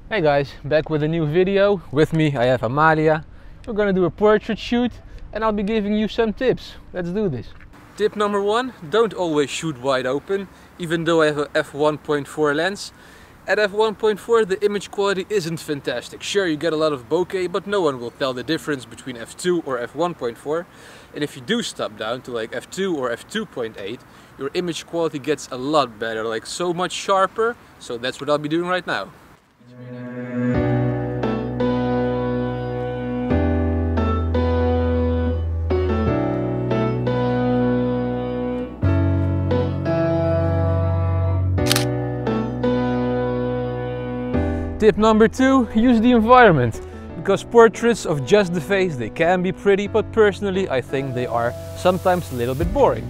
Hey guys, back with a new video. With me I have Amalia. We're gonna do a portrait shoot and I'll be giving you some tips. Let's do this. Tip number one, don't always shoot wide open. Even though I have a f1.4 lens, at f1.4 the image quality isn't fantastic. Sure, you get a lot of bokeh, but no one will tell the difference between f2 or f1.4. And if you do stop down to like f2 or f2.8, your image quality gets a lot better, like so much sharper. So that's what I'll be doing right now. Tip number two, use the environment. Because portraits of just the face, they can be pretty, but personally I think they are sometimes a little bit boring.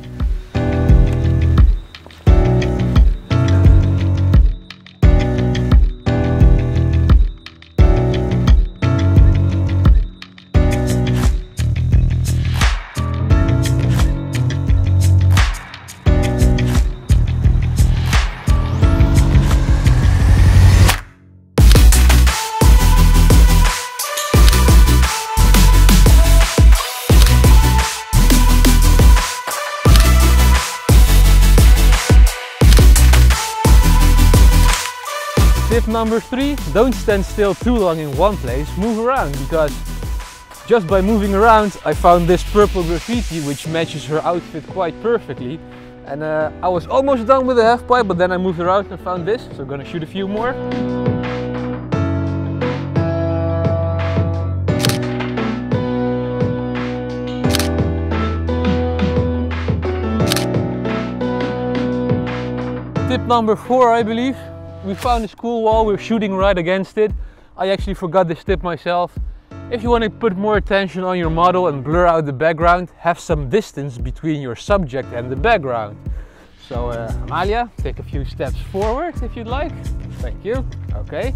Tip number three, don't stand still too long in one place, move around, because just by moving around I found this purple graffiti which matches her outfit quite perfectly. And I was almost done with the half pipe, but then I moved around and found this, so I'm gonna shoot a few more. Tip number four, I believe. We found this cool wall, we're shooting right against it. I actually forgot this tip myself. If you want to put more attention on your model and blur out the background, have some distance between your subject and the background. So Amalia, take a few steps forward if you'd like. Thank you. Okay.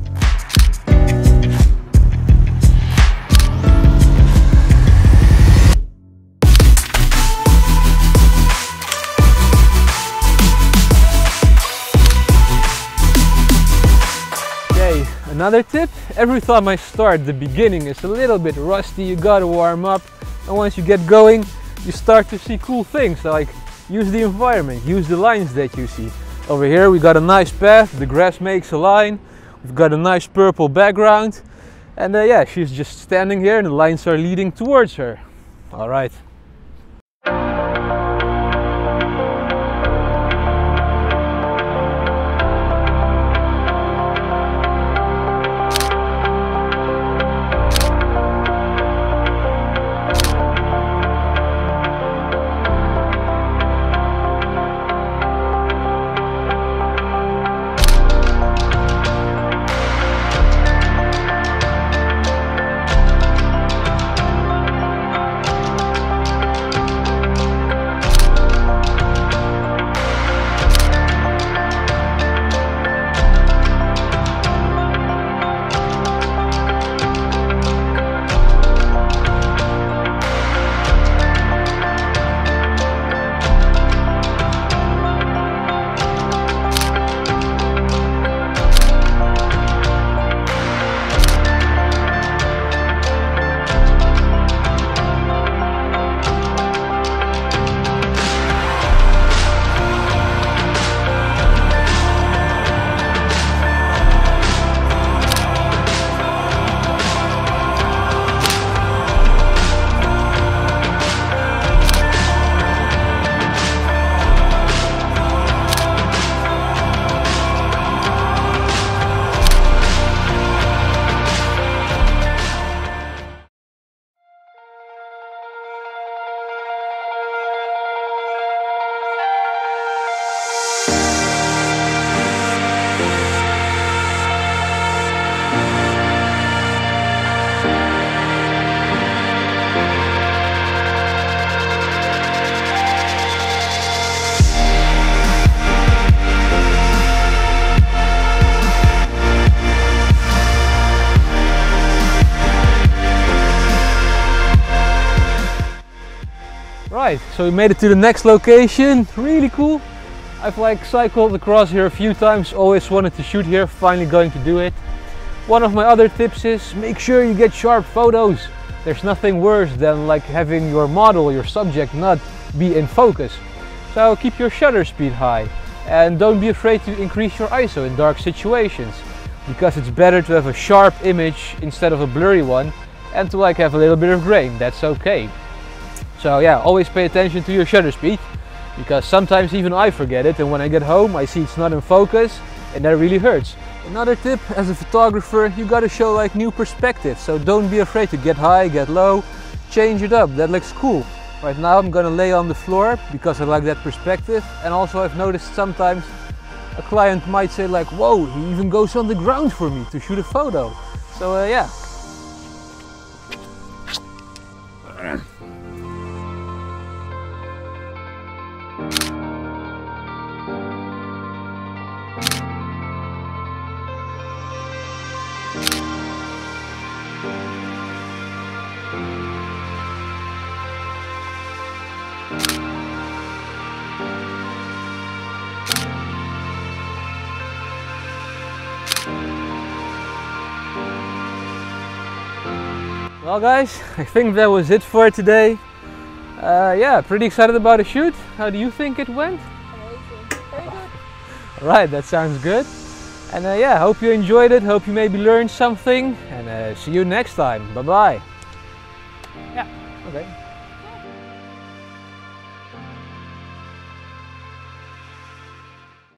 Another tip, every time I start, the beginning is a little bit rusty, you gotta warm up, and once you get going, you start to see cool things, like use the environment, use the lines that you see. Over here we got a nice path, the grass makes a line, we've got a nice purple background, and yeah, she's just standing here and the lines are leading towards her. Alright. Right, so we made it to the next location. Really cool. I've like cycled across here a few times, always wanted to shoot here, finally going to do it. One of my other tips is make sure you get sharp photos. There's nothing worse than like having your model, your subject not be in focus. So keep your shutter speed high and don't be afraid to increase your ISO in dark situations, because it's better to have a sharp image instead of a blurry one, and to like have a little bit of grain, that's okay. So yeah, always pay attention to your shutter speed, because sometimes even I forget it, and when I get home I see it's not in focus and that really hurts. Another tip, as a photographer, you gotta show like new perspectives, so don't be afraid to get high, get low, change it up, that looks cool. Right now I'm gonna lay on the floor because I like that perspective, and also I've noticed sometimes a client might say like, whoa, he even goes on the ground for me to shoot a photo. So yeah. Well guys, I think that was it for today. Yeah, pretty excited about the shoot. How do you think it went? Amazing. Very good. Alright, that sounds good. And yeah, hope you enjoyed it, hope you maybe learned something, and see you next time. Bye bye. Yeah, okay.